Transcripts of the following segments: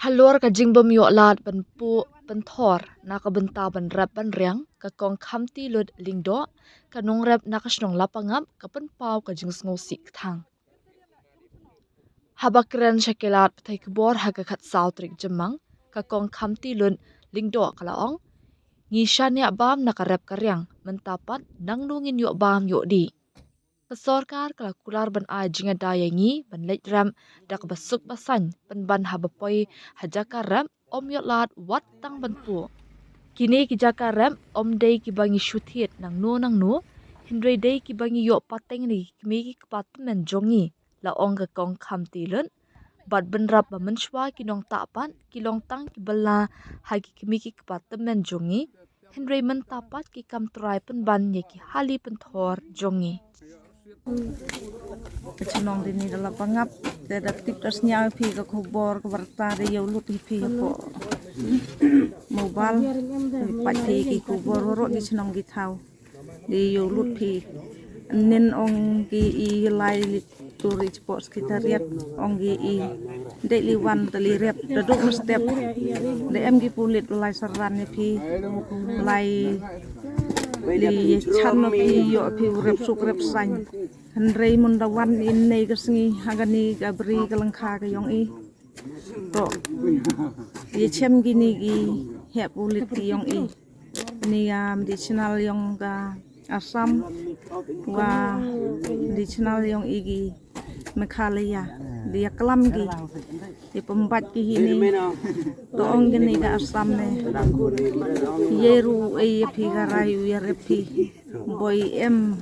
Halor ka jingbom yo lat ban pu ban thor na ka benta ban rap ban riang ka kong khamti lut lingdo ka nong rap na ka snong lapangap ka pan pau ka jing sngo sik thang. Habakren shakelat pathai kbor ha ka khat sautrik jamang ka kong khamti lut lingdo kalaong ngi shania bam na ka rap ka riang mentapat nang nungin yo bam yo di. Pesorkar kala kular ban a jinga daya ngi ban leit ram dak basuk basan ban habapoi hajaka ram om yot lat wat tang ban pu. Kini ki jaka ram om day ki bangi shuthiet nang nu hindre day ki bangi yo pateng ni kimi ki pat men jongi la ong ka kong kham tilun bat ban rap ba menshwa ki nong tapan ki long tang ki bala hagi kimi ki pat men jongi hindre men tapat ki kam trai pen ban ye ki hali pen thor jongi. Kecilong dini dalam pangap, tidak tipras nyal pi ke kubor ke berta de yau lut pi ko mobile pati ki kubor ro di senong di tau di yau lut pi nen ong ki I lai turi sports kita riat ong ki I daily one tali riat daduk step de em ki pulit lai saran ni pi lai di chan pi yo pi rep suk rep san Henry mundawan in nei kesngi hagani gabri kalangkha ka yong I to ye chem gini gi hep ulit ki yong I ni medicinal yong ka asam wa medicinal yong I gi Meghalaya dia kelam gi di pembat ki hini to ong gini ka asam ne yeru e pi garayu ya repi boy em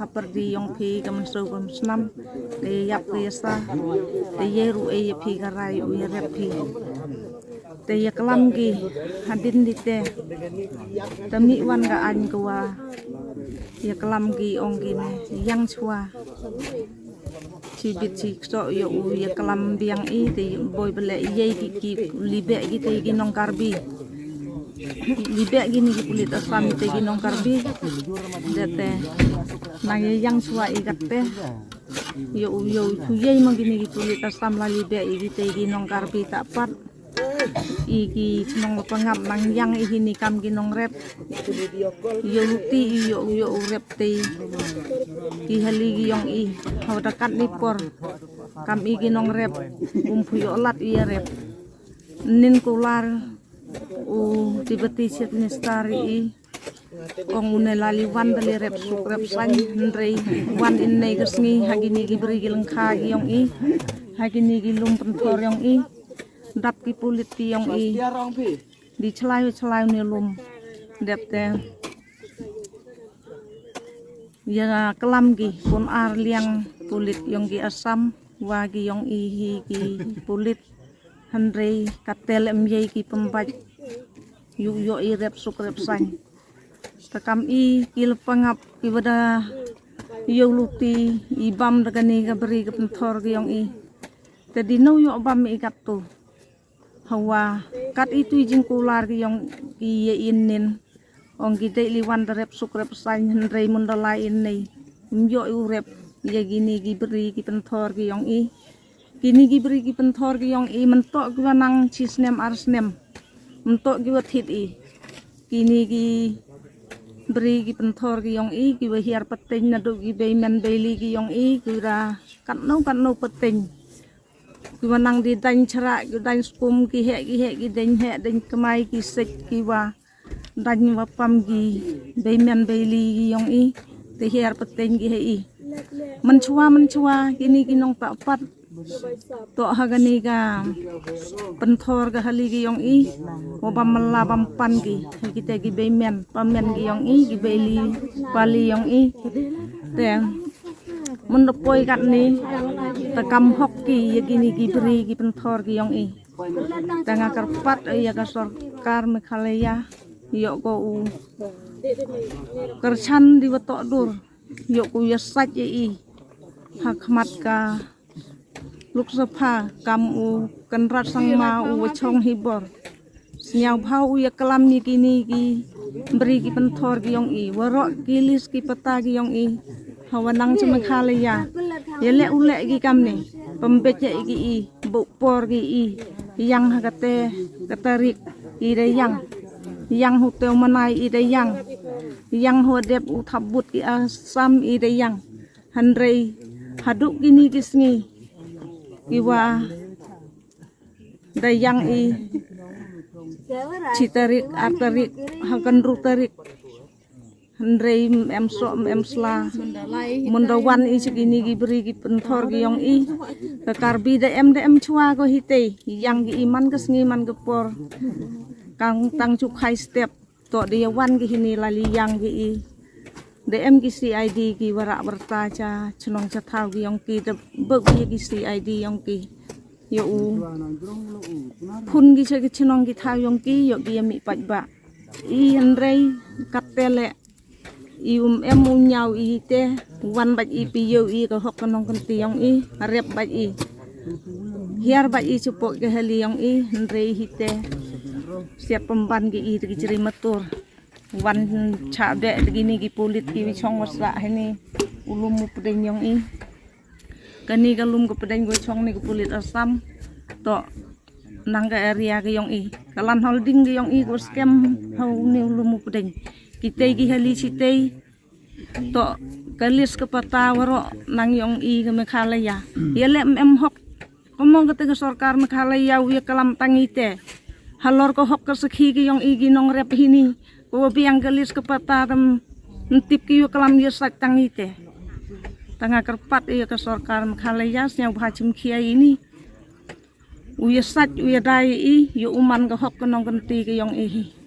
Haperdi yong pi kaman so kam snam de yap ke sa de yeru e pi garai u rep pi de yaklam gi hadin dite tami wan ga an kwa yaklam gi ong gi yang chua chi bit chi so yo u yaklam biang I de boy bele ye ki libe gi te gi nong karbi libe gi ni kulit asam te gi nong karbi dete nang yang sua igate yo huyay magini gitulit asam lali be igite ginong karbi tapat igi sinong pangam nang yang ihini kam ginong rep yo luti yo rep te ki haligi yong I hawdakat nipor kam iginong rep yo lat iya rep nin kular u tibeti sit nistari I Kong une lali wan dali rep suk rep san ndrei wan in nei gesngi hagini gi beri gilang kha yong I hagini gi lum pentor yong I dap ki pulit pi yong I di celai ne lum depte ya kelam gi pun ar liang pulit yong gi asam wa gi yong I hi gi pulit handrei katel em ye ki pembaj yo I rep suk rep san takam I kil pangap ki wada yo luti ibam dagani ga beri ga pentor gi yong I tadi no yo bam I tu hawa kat itu jing kular gi yong I ye inin ong gi de liwan rep suk rep san hendrei mundala in nei yo urep ye gini gi beri gi pentor gi yong I gini gi beri gi pentor gi yong I mentok gi wanang cisnem arsnem mentok gi wathit I gini gi beri gi pentor gi yong I gi wahiar peteng nadu gi beiman beili gi yong I gi ra kan no peteng gi wanang di dan cerak gi dan skum gi he den kemai gi sek gi wa dan wapam gi beiman beili gi yong I te hiar peteng gi he I mencua gini gi nong tapat to hagani ga pentor ga hali gi yong I wabam melabam pan gi kita gi beimen pamen gi yong I gi beili pali yong I te mendepoi kat ni takam hokki ya gini gi beri gi pentor gi yong I tanga karpat ya ga sorkar Meghalaya yo ko u kerchan di wetok dur yo ku ya saj I hakmat ka Luk sepha kam u kenrat sang ma u chong hibor Sinyau phau u ya kelam ni kini gi beri gi pentor gi yong I warok gilis ki peta gi yong I hawanang ci Meghalaya ya le ule gi kam ni pembece gi I bu por gi I yang hagate katarik ide yang hotel manai ide yang hodep uthabut ki asam ide yang handrei haduk gini kisngi iwa dayang i citarik atarik hakan rutarik handrei emsla mundawan i segini giberi gi pentor gi yong i kekarbi dem chua go hite yang gi iman kesngi man gepor kang tang cuk high step to dia wan gi hini lali yang gi i DM gi CID gi warak bertaja chnong chathau gi yong ki de beg gi CID yong ki yo u phun gi che gi chnong gi thau yong ki yo gi mi paj ba i handrei katele i em nyau i te wan baj i pi yo i ko hok kanong kan tiong i rep baj i hiar baj i chupok ke heli yong i handrei hite siap pemban gi i gi ceri matur wan cha de gini gi pulit gi chong wasra heni ulum mu pedeng yong i kani galum ko pedeng go chong ni ko pulit asam to nangga area ge yong i kalan holding ge yong i go scam hau ni ulum mu pedeng kita gi hali sitei to kalis ke pata waro nang yong i ke Meghalaya yele em hok komong ke sarkar Meghalaya wi kalam tangite halor ko hok ke sekhi ge yong i gi nong rep hini ko biang kalis ke pata tam ntip ki kalam ye sak tangite tanga kerpat iya ke sarkar Meghalaya nya bhachim khia ini uya sat uya dai i yo uman ke hok ke nong kenti ke yong i